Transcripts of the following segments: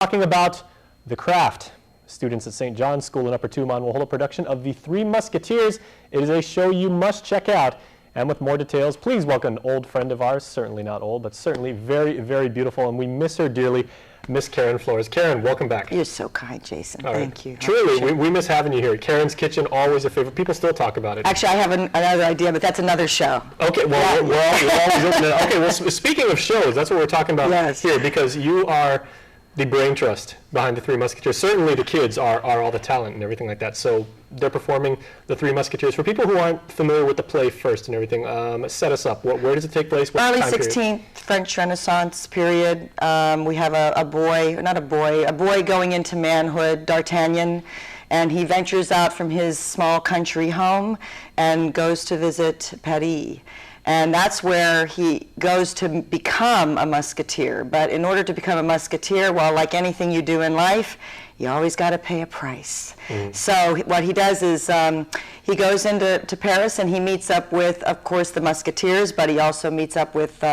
Talking about the craft. Students at St. John's School in Upper Tumon will hold a production of The Three Musketeers. It is a show you must check out. And with more details, please welcome an old friend of ours, certainly not old, but certainly very, very beautiful, and we miss her dearly, Miss Karen Flores. Karen, welcome back. You're so kind, Jason. All right. Thank you. Truly, we miss having you here. Karen's Kitchen, always a favorite. People still talk about it. Actually, I have another idea, but that's another show. Okay, well, we're always open to, okay, well, speaking of shows, that's what we're talking about here, because you are the brain trust behind the Three Musketeers. Certainly the kids are all the talent and everything like that. So they're performing the Three Musketeers. For people who aren't familiar with the play first and everything, set us up. Where does it take place? What Early time 16th period? French Renaissance period. We have a boy going into manhood, D'Artagnan, and he ventures out from his small country home and goes to visit Paris. And that's where he goes to become a musketeer. But in order to become a musketeer, well, like anything you do in life, you always got to pay a price. So what he does is he goes into Paris and he meets up with, of course, the musketeers, but he also meets up with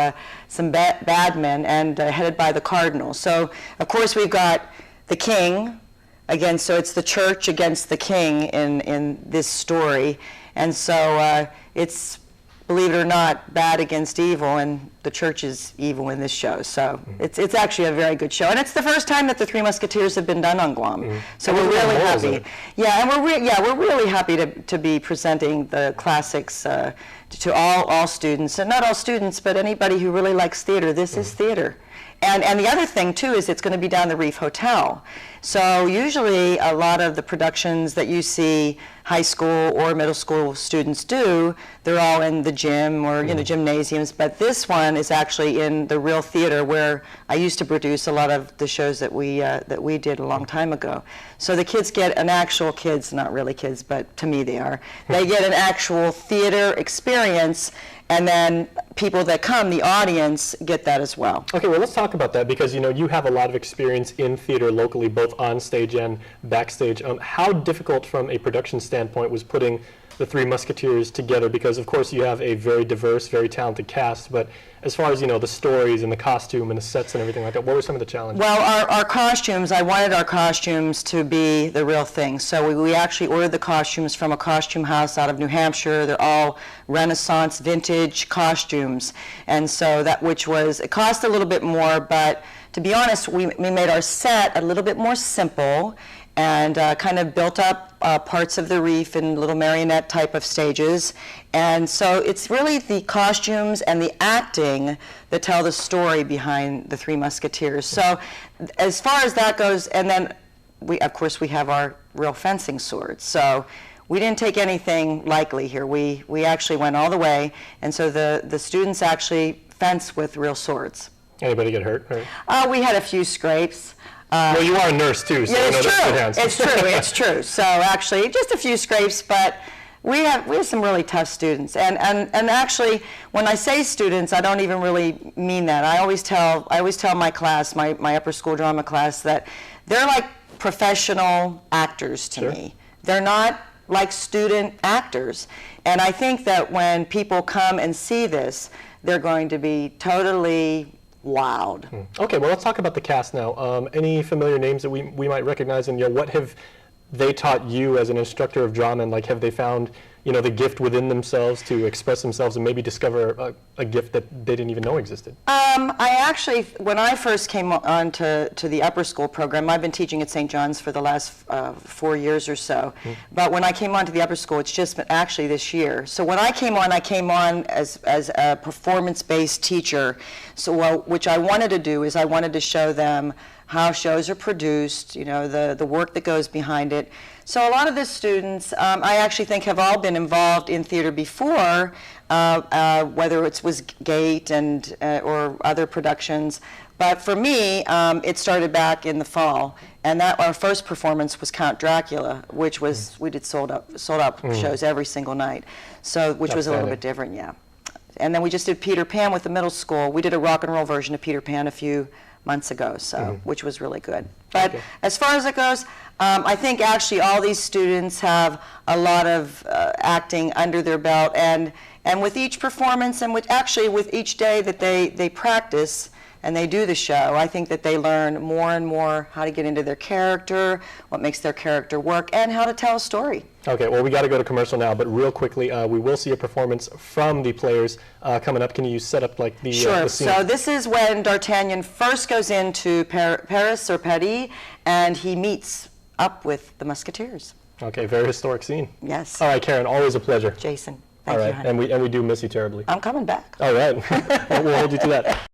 some bad men and headed by the cardinal. So, of course, we've got the king, again, so it's the church against the king in this story. And so it's, believe it or not, bad against evil, and the church is evil in this show. So it's actually a very good show, and it's the first time that the Three Musketeers have been done on Guam. So we're really happy. Yeah, and we're really happy to be presenting the classics to all students, and not all students, but anybody who really likes theater. This is theater. And the other thing, too, is it's going to be down the Reef Hotel. So usually a lot of the productions that you see high school or middle school students do, they're all in the gym or gymnasiums. But this one is actually in the real theater where I used to produce a lot of the shows that we did a long time ago. So the kids get an actual not really kids, but to me they are. They get an actual theater experience. And then people that come, the audience, get that as well. Okay, well, let's talk about that because, you have a lot of experience in theater locally, both on stage and backstage. How difficult from a production standpoint was putting the Three Musketeers together? Because, of course, you have a very diverse, very talented cast, but as far as, the stories and the costume and the sets and everything like that, what were some of the challenges? Well, our costumes, I wanted our costumes to be the real thing. So we actually ordered the costumes from a costume house out of New Hampshire. They're all Renaissance vintage costumes. And so it cost a little bit more, but to be honest, we made our set a little bit more simple and kind of built up parts of the reef in little marionette type of stages. And so it's really the costumes and the acting that tell the story behind the Three Musketeers. So as far as that goes, and then of course we have our real fencing swords. So we didn't take anything lightly here. We actually went all the way, and so the students actually fence with real swords. Anybody get hurt? We had a few scrapes. Well, you are a nurse too, so yeah, that's good hands. It's true. So actually, just a few scrapes, but we have some really tough students. And actually, when I say students, I don't even really mean that. I always tell my class, my upper school drama class, that they're like professional actors to me. They're not like student actors. And I think that when people come and see this, they're going to be totally wowed. Okay, well, let's talk about the cast now. Any familiar names that we might recognize, and what have they taught you as an instructor of drama, and have they found the gift within themselves to express themselves and maybe discover a gift that they didn't even know existed? I actually, when I first came on to the upper school program, I've been teaching at St. John's for the last 4 years or so, but when I came on to the upper school, it's just been actually this year. So when I came on as a performance-based teacher, so which I wanted to do is I wanted to show them how shows are produced, the work that goes behind it. So a lot of the students, I actually think, have all been involved in theater before, whether it was Gate or other productions. But for me, it started back in the fall, and our first performance was Count Dracula, which was we did sold out shows every single night, which was a little bit different, yeah. And then we just did Peter Pan with the middle school. We did a rock and roll version of Peter Pan a few months ago, which was really good. But as far as it goes, I think actually all these students have a lot of acting under their belt, and with each performance and with each day that they practice, and they do the show, I think that they learn more and more how to get into their character, what makes their character work, and how to tell a story. Okay, well, we got to go to commercial now, but real quickly, we will see a performance from the players coming up. Can you set up like the Sure. the scene? So this is when D'Artagnan first goes into Paris or Paris, and he meets up with the Musketeers. Okay, very historic scene. Yes. All right, Karen, always a pleasure. Jason, All thank right, you, honey. and we do miss you terribly. I'm coming back. All right, we'll hold you to that.